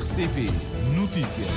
RCP Notícias.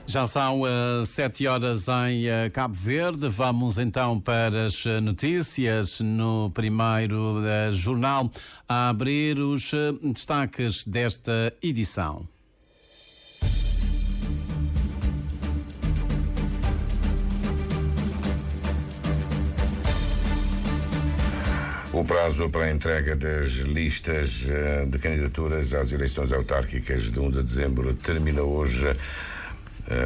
Já são 7 horas em Cabo Verde. Vamos então para as notícias no primeiro jornal, a abrir os destaques desta edição. O prazo para a entrega das listas de candidaturas às eleições autárquicas de 1 de dezembro termina hoje.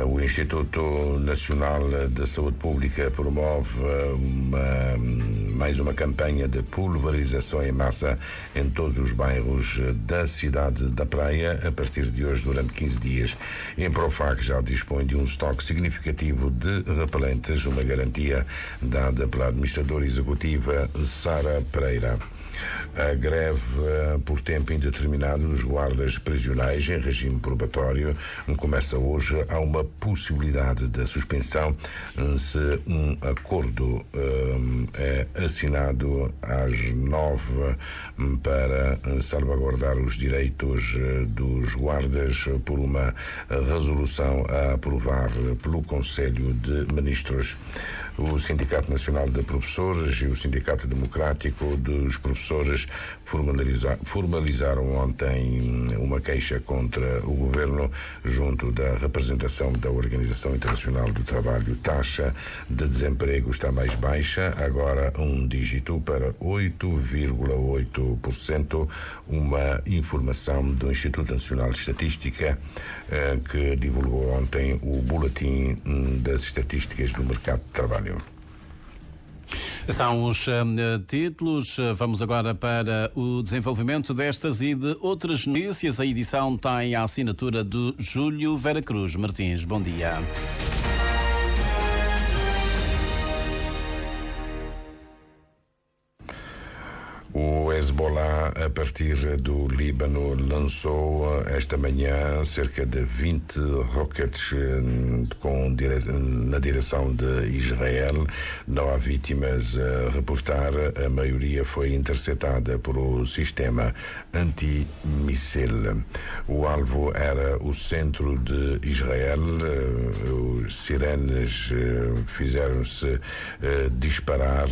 O Instituto Nacional de Saúde Pública promove mais uma campanha de pulverização em massa em todos os bairros da cidade da Praia a partir de hoje durante 15 dias. A Emprofac já dispõe de um estoque significativo de repelentes, uma garantia dada pela administradora executiva Sara Pereira. A greve por tempo indeterminado dos guardas prisionais em regime probatório começa hoje. Há uma possibilidade de suspensão se um acordo é assinado às 9 para salvaguardar os direitos dos guardas por uma resolução a aprovar pelo Conselho de Ministros. O Sindicato Nacional de Professores e o Sindicato Democrático dos Professores formalizaram ontem uma queixa contra o governo junto da representação da Organização Internacional do Trabalho. Taxa de desemprego está mais baixa, agora um dígito para 8,8%, uma informação do Instituto Nacional de Estatística que divulgou ontem o Boletim das Estatísticas do Mercado de Trabalho. São os títulos. Vamos agora para o desenvolvimento destas e de outras notícias. A edição tem a assinatura do Júlio Vera Cruz Martins. Bom dia. O Hezbollah, a partir do Líbano, lançou esta manhã cerca de 20 rockets na direção de Israel. Não há vítimas a reportar. A maioria foi interceptada por o sistema antimíssil. O alvo era o centro de Israel. Os sirenes fizeram-se disparar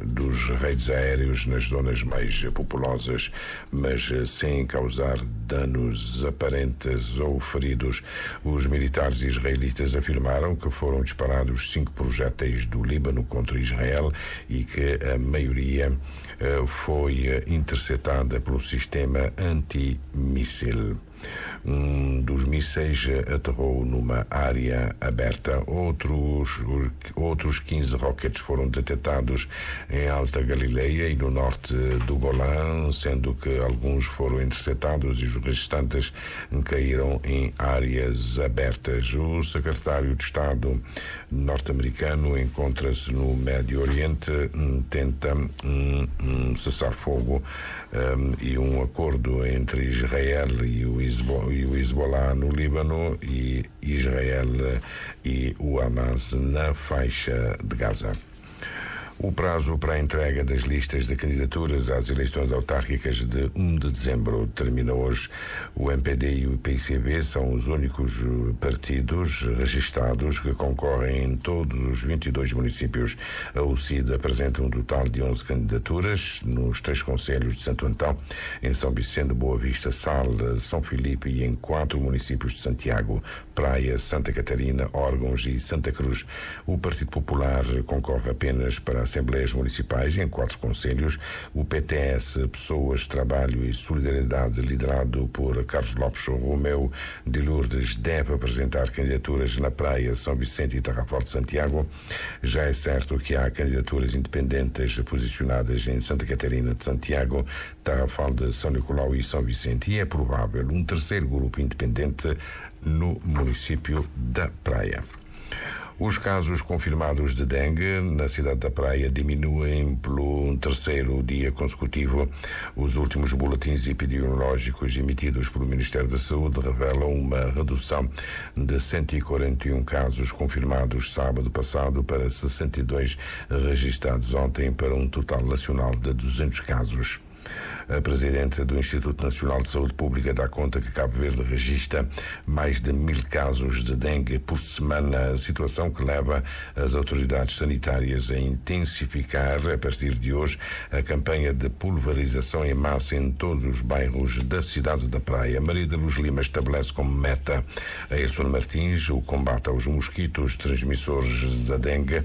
dos redes aéreos nas zonas mais populosas, mas sem causar danos aparentes ou feridos. Os militares israelitas afirmaram que foram disparados 5 projéteis do Líbano contra Israel e que a maioria foi interceptada pelo sistema antimíssil. Um dos mísseis aterrou numa área aberta. Outros 15 rockets foram detectados em Alta Galileia e no norte do Golã, sendo que alguns foram interceptados e os restantes caíram em áreas abertas. O secretário de Estado norte-americano encontra-se no Médio Oriente, tenta um cessar-fogo e um acordo entre Israel e o Hezbollah no Líbano e Israel e o Hamas na faixa de Gaza. O prazo para a entrega das listas de candidaturas às eleições autárquicas de 1 de dezembro termina hoje. O MPD e o PICB são os únicos partidos registados que concorrem em todos os 22 municípios. A UCID apresenta um total de 11 candidaturas nos 3 concelhos de Santo Antão, em São Vicente, Boa Vista, Sal, São Filipe e em 4 municípios de Santiago, Praia, Santa Catarina, Órgãos e Santa Cruz. O Partido Popular concorre apenas para Assembleias Municipais em 4 concelhos. O PTS, Pessoas, Trabalho e Solidariedade, liderado por Carlos Lopes Romeu de Lourdes, deve apresentar candidaturas na Praia, São Vicente e Tarrafal de Santiago. Já é certo que há candidaturas independentes posicionadas em Santa Catarina de Santiago, Tarrafal de São Nicolau e São Vicente, e é provável um terceiro grupo independente no município da Praia. Os casos confirmados de dengue na cidade da Praia diminuem pelo terceiro dia consecutivo. Os últimos boletins epidemiológicos emitidos pelo Ministério da Saúde revelam uma redução de 141 casos confirmados sábado passado para 62 registrados ontem, para um total nacional de 200 casos. A presidente do Instituto Nacional de Saúde Pública dá conta que Cabo Verde registra mais de 1000 casos de dengue por semana, situação que leva as autoridades sanitárias a intensificar, a partir de hoje, a campanha de pulverização em massa em todos os bairros da cidade da Praia. Maria da Luz Lima estabelece como meta a Edson Martins o combate aos mosquitos transmissores da dengue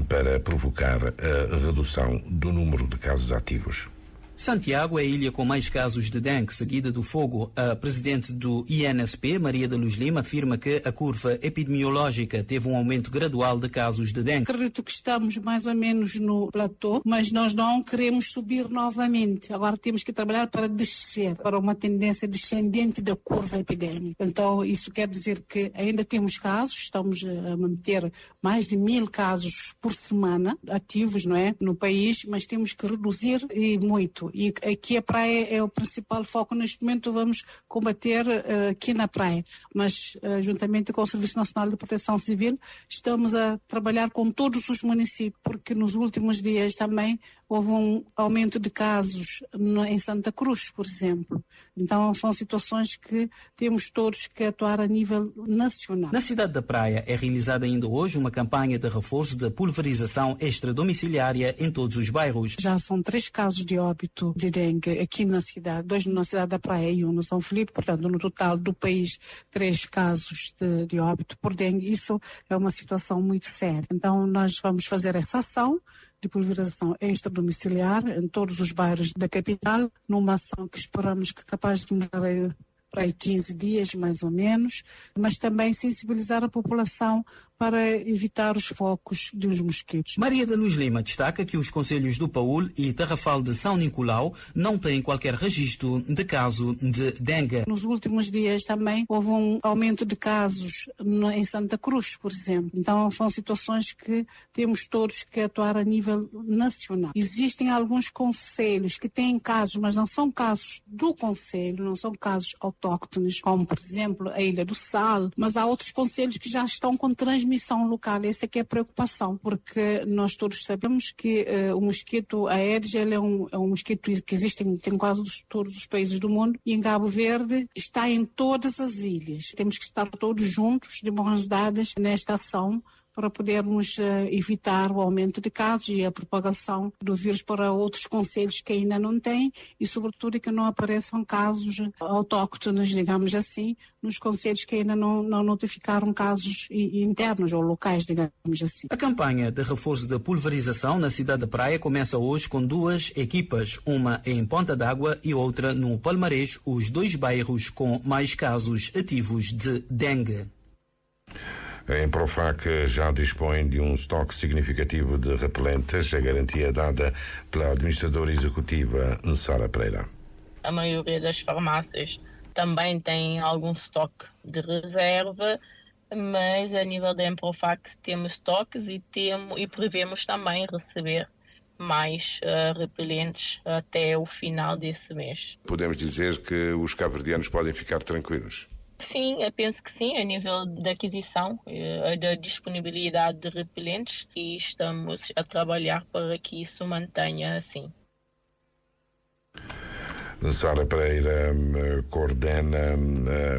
para provocar a redução do número de casos ativos. Santiago é a ilha com mais casos de dengue, seguida do Fogo. A presidente do INSP, Maria da Luz Lima, afirma que a curva epidemiológica teve um aumento gradual de casos de dengue. Acredito que estamos mais ou menos no platô, mas nós não queremos subir novamente. Agora temos que trabalhar para descer, para uma tendência descendente da curva epidémica. Então, isso quer dizer que ainda temos casos, estamos a manter mais de 1000 casos por semana ativos, não é, no país, mas temos que reduzir e muito. E aqui a praia é o principal foco neste momento, vamos combater aqui na praia. Mas, juntamente com o Serviço Nacional de Proteção Civil, estamos a trabalhar com todos os municípios, porque nos últimos dias também houve um aumento de casos em Santa Cruz, por exemplo. Então, são situações que temos todos que atuar a nível nacional. Na cidade da Praia é realizada ainda hoje uma campanha de reforço da pulverização extradomiciliária em todos os bairros. Já são 3 casos de óbito de dengue aqui na cidade, 2 na cidade da Praia e 1 no São Filipe, portanto, no total do país, 3 casos de óbito por dengue. Isso é uma situação muito séria. Então, nós vamos fazer essa ação de pulverização extradomiciliar em todos os bairros da capital, numa ação que esperamos que é capaz de demorar para aí 15 dias, mais ou menos, mas também sensibilizar a população para evitar os focos dos mosquitos. Maria da Luz Lima destaca que os concelhos do Paúl e Tarrafal de São Nicolau não têm qualquer registro de caso de dengue. Nos últimos dias também houve um aumento de casos em Santa Cruz, por exemplo. Então, são situações que temos todos que atuar a nível nacional. Existem alguns concelhos que têm casos, mas não são casos do concelho, não são casos autóctones, como, por exemplo, a Ilha do Sal, mas há outros concelhos que já estão com transmissão local. Essa é que é a preocupação, porque nós todos sabemos que o mosquito Aedes, ele é um mosquito que existe em quase todos os países do mundo, e em Cabo Verde está em todas as ilhas. Temos que estar todos juntos, de mãos dadas, nesta ação, para podermos evitar o aumento de casos e a propagação do vírus para outros concelhos que ainda não têm, e sobretudo que não apareçam casos autóctones, digamos assim, nos concelhos que ainda não notificaram casos internos ou locais, digamos assim. A campanha de reforço da pulverização na cidade da Praia começa hoje com 2 equipas, uma em Ponta d'Água e outra no Palmarés, os 2 bairros com mais casos ativos de dengue. A Emprofac já dispõe de um estoque significativo de repelentes, a garantia dada pela administradora executiva Sara Pereira. A maioria das farmácias também tem algum estoque de reserva, mas a nível da Emprofac temos estoques e prevemos também receber mais repelentes até o final desse mês. Podemos dizer que os cabo-verdianos podem ficar tranquilos? Sim, eu penso que sim, a nível da aquisição, da disponibilidade de repelentes, e estamos a trabalhar para que isso mantenha assim. Sara Pereira coordena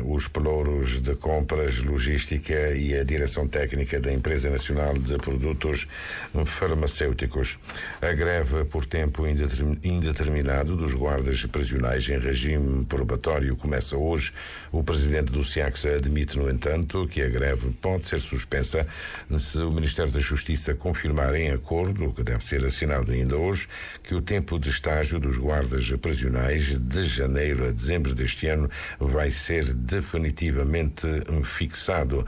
os pelouros de compras, logística e a direção técnica da Empresa Nacional de Produtos Farmacêuticos. A greve por tempo indeterminado dos guardas prisionais em regime probatório começa hoje. O presidente do SIACSA admite, no entanto, que a greve pode ser suspensa se o Ministério da Justiça confirmar em acordo, que deve ser assinado ainda hoje, que o tempo de estágio dos guardas prisionais de janeiro a dezembro deste ano vai ser definitivamente fixado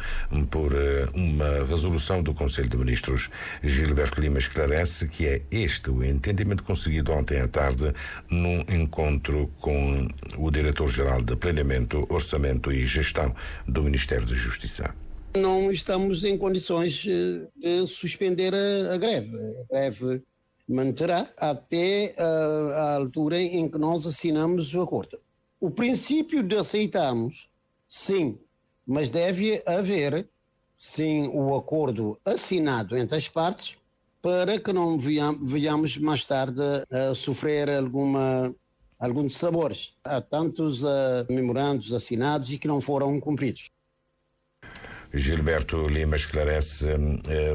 por uma resolução do Conselho de Ministros. Gilberto Lima esclarece que é este o entendimento conseguido ontem à tarde num encontro com o diretor-geral de Planeamento, Orçamento e Gestão do Ministério da Justiça. Não estamos em condições de suspender a greve. A greve manterá até a altura em que nós assinamos o acordo. O princípio de aceitarmos, sim, mas deve haver, sim, o acordo assinado entre as partes para que não venhamos mais tarde a sofrer alguns sabores. Há tantos memorandos assinados e que não foram cumpridos. Gilberto Lima esclarece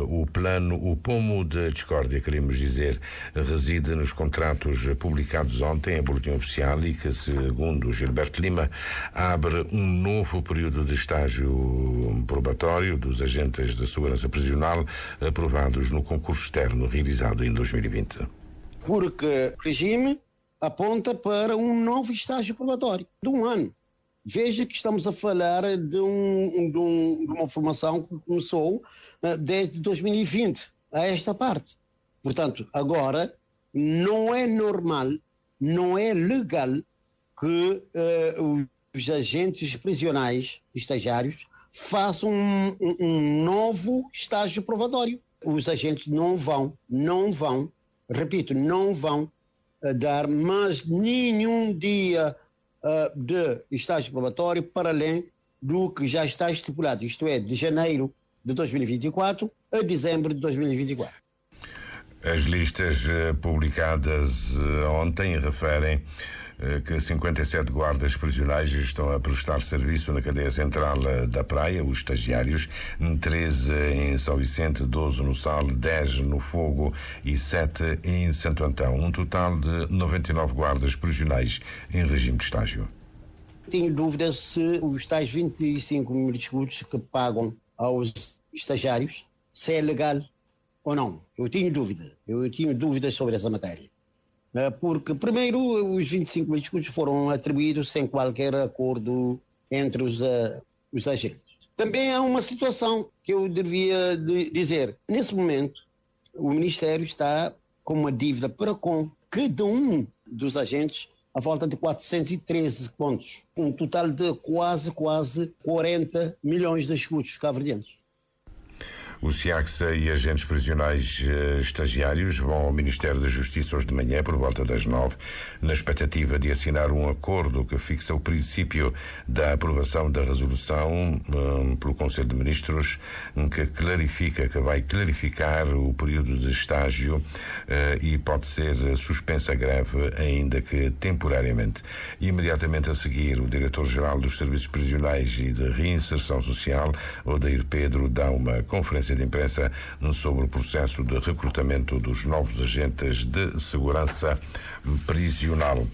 o pomo de discórdia, queremos dizer, reside nos contratos publicados ontem em Boletim Oficial e que, segundo Gilberto Lima, abre um novo período de estágio probatório dos agentes de segurança prisional aprovados no concurso externo realizado em 2020. Porque o regime aponta para um novo estágio probatório de 1 ano. Veja que estamos a falar de uma formação que começou desde 2020 a esta parte. Portanto, agora não é normal, não é legal que os agentes prisionais, estagiários, façam um novo estágio probatório. Os agentes não vão, repito, não vão dar mais nenhum dia de estágio probatório para além do que já está estipulado, isto é, de janeiro de 2024 a dezembro de 2024. As listas publicadas ontem referem que 57 guardas prisionais estão a prestar serviço na cadeia central da Praia, os estagiários, 13 em São Vicente, 12 no Sal, 10 no Fogo e 7 em Santo Antão. Um total de 99 guardas prisionais em regime de estágio. Tenho dúvida se os tais 25 mil escudos que pagam aos estagiários, se é legal ou não. Eu tinha dúvidas sobre essa matéria. Porque, primeiro, os 25 mil escudos foram atribuídos sem qualquer acordo entre os agentes. Também há uma situação que eu devia dizer. Nesse momento, o Ministério está com uma dívida para com cada um dos agentes à volta de 413 pontos. Um total de quase 40 milhões de escudos cabo-verdianos. O SIACSA e agentes prisionais estagiários vão ao Ministério da Justiça hoje de manhã, por volta das 9, na expectativa de assinar um acordo que fixa o princípio da aprovação da resolução pelo Conselho de Ministros, que vai clarificar o período de estágio e pode ser suspensa a greve, ainda que temporariamente. Imediatamente a seguir, o Diretor-Geral dos Serviços Prisionais e de Reinserção Social, Odair Pedro, dá uma conferência de imprensa sobre o processo de recrutamento dos novos agentes de segurança prisional.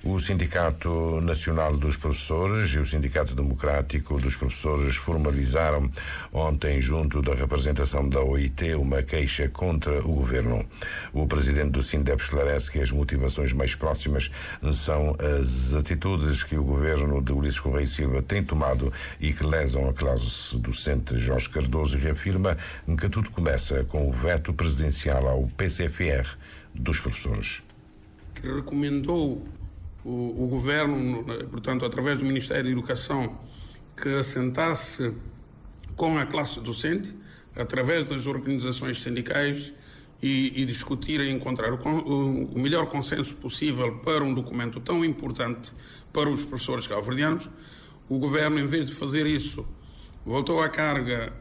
O Sindicato Nacional dos Professores e o Sindicato Democrático dos Professores formalizaram ontem, junto da representação da OIT, uma queixa contra o governo. O presidente do Sindep esclarece que as motivações mais próximas são as atitudes que o governo de Ulisses Correia Silva tem tomado e que lesam a classe docente. Jorge Cardoso reafirma que tudo começa com o veto presidencial ao PCFR dos professores. Que recomendou o governo, portanto, através do Ministério da Educação, que assentasse com a classe docente, através das organizações sindicais, e discutir e encontrar o melhor consenso possível para um documento tão importante para os professores cabo-verdianos. O governo, em vez de fazer isso, voltou à carga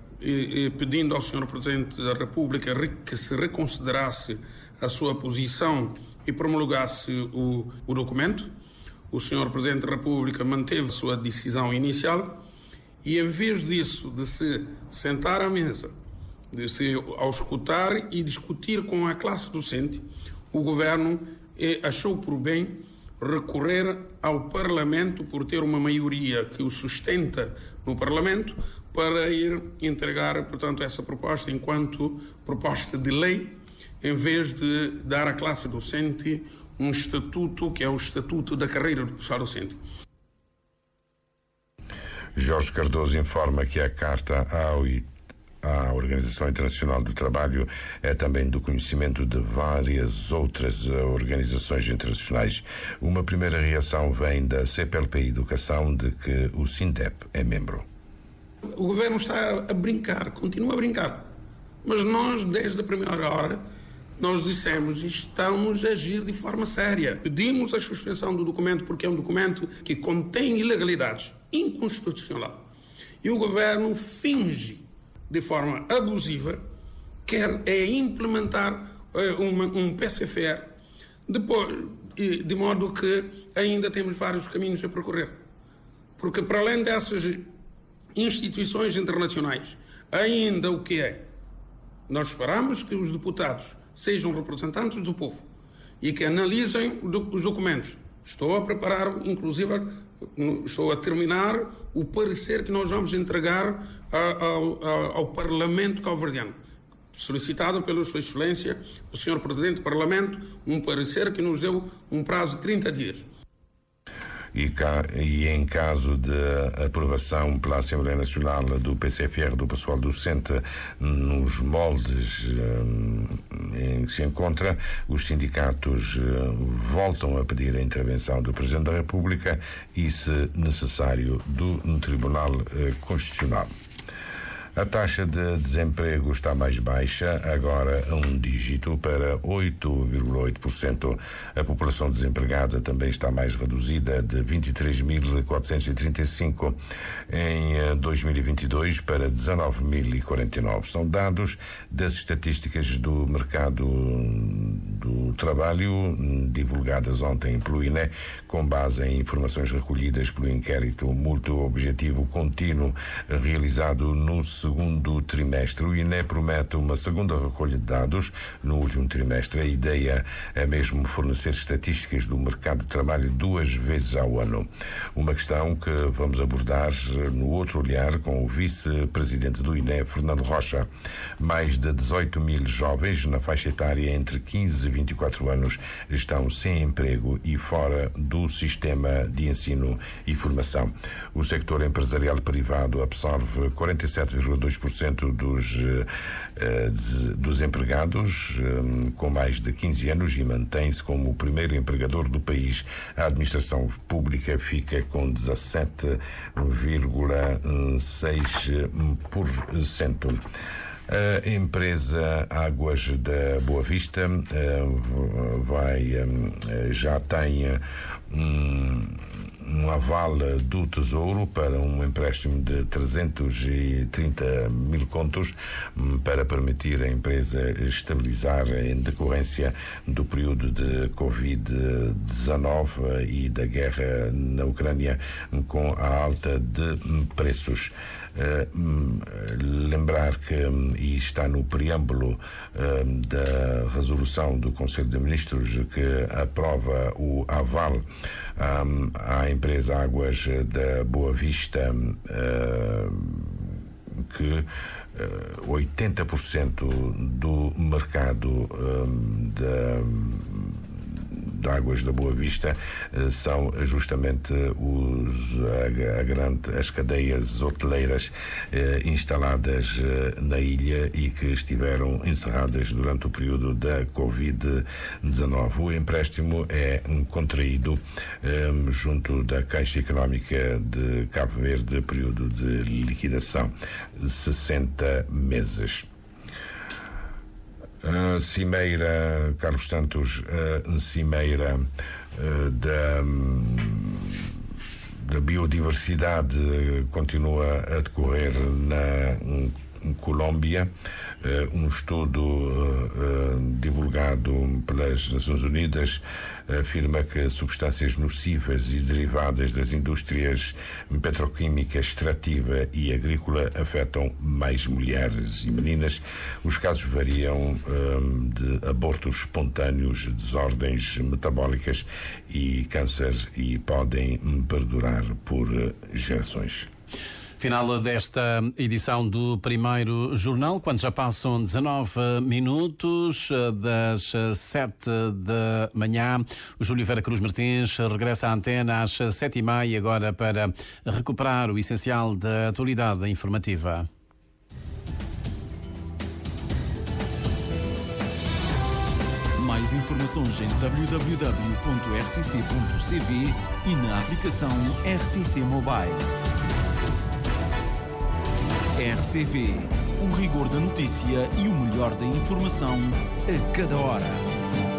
pedindo ao Sr. Presidente da República que se reconsiderasse a sua posição e promulgasse o documento. O Sr. Presidente da República manteve a sua decisão inicial e, em vez disso, de se sentar à mesa, de se auscultar e discutir com a classe docente, o governo achou por bem recorrer ao Parlamento, por ter uma maioria que o sustenta no Parlamento, para ir entregar, portanto, essa proposta enquanto proposta de lei, em vez de dar à classe docente um estatuto que é o Estatuto da Carreira do Professor Docente. Jorge Cardoso informa que a carta à Organização Internacional do Trabalho é também do conhecimento de várias outras organizações internacionais. Uma primeira reação vem da CPLP Educação, de que o SINDEP é membro. O governo está a brincar, continua a brincar. Mas nós, desde a primeira hora, nós dissemos, estamos a agir de forma séria. Pedimos a suspensão do documento porque é um documento que contém ilegalidades, inconstitucional. E o governo finge, de forma abusiva, quer implementar um PCFR, depois, de modo que ainda temos vários caminhos a percorrer. Porque para além dessas instituições internacionais, ainda o que é? Nós esperamos que os deputados sejam representantes do povo e que analisem os documentos. Estou a preparar, inclusive, estou a terminar o parecer que nós vamos entregar ao Parlamento cabo-verdiano, solicitado pela Sua Excelência, o Sr. Presidente do Parlamento, um parecer que nos deu um prazo de 30 dias. E em caso de aprovação pela Assembleia Nacional do PCFR do pessoal docente nos moldes em que se encontra, os sindicatos voltam a pedir a intervenção do Presidente da República e, se necessário, do Tribunal Constitucional. A taxa de desemprego está mais baixa, agora a um dígito, para 8,8%. A população desempregada também está mais reduzida, de 23.435 em 2022 para 19.049. São dados das estatísticas do mercado do trabalho, divulgadas ontem pelo INE, com base em informações recolhidas pelo inquérito multi-objetivo contínuo realizado no segundo trimestre. O INE promete uma segunda recolha de dados no último trimestre. A ideia é mesmo fornecer estatísticas do mercado de trabalho 2 vezes ao ano. Uma questão que vamos abordar no outro olhar com o vice-presidente do INE, Fernando Rocha. Mais de 18 mil jovens na faixa etária entre 15 e 24 anos estão sem emprego e fora do sistema de ensino e formação. O sector empresarial privado absorve 47,2% dos empregados com mais de 15 anos e mantém-se como o primeiro empregador do país. A administração pública fica com 17,6%. A empresa Águas da Boa Vista já tem um aval do Tesouro para um empréstimo de 330 mil contos para permitir a empresa estabilizar em decorrência do período de Covid-19 e da guerra na Ucrânia, com a alta de preços. Lembrar que, e está no preâmbulo da resolução do Conselho de Ministros que aprova o aval à empresa Águas da Boa Vista, que 80% do mercado de Águas da Boa Vista são justamente as cadeias hoteleiras instaladas na ilha e que estiveram encerradas durante o período da Covid-19. O empréstimo é contraído junto da Caixa Económica de Cabo Verde, período de liquidação 60 meses. A cimeira, Carlos Santos, a cimeira da biodiversidade continua a decorrer na Colômbia. Um estudo divulgado pelas Nações Unidas afirma que substâncias nocivas e derivadas das indústrias petroquímica, extrativa e agrícola afetam mais mulheres e meninas. Os casos variam de abortos espontâneos, desordens metabólicas e câncer e podem perdurar por gerações. Final desta edição do primeiro jornal, quando já passam 19 minutos das 7 da manhã. O Júlio Vera Cruz Martins regressa à antena às 7h30 agora para recuperar o essencial da atualidade informativa. Mais informações em www.rtc.cv e na aplicação RTC Mobile. RCV, o rigor da notícia e o melhor da informação a cada hora.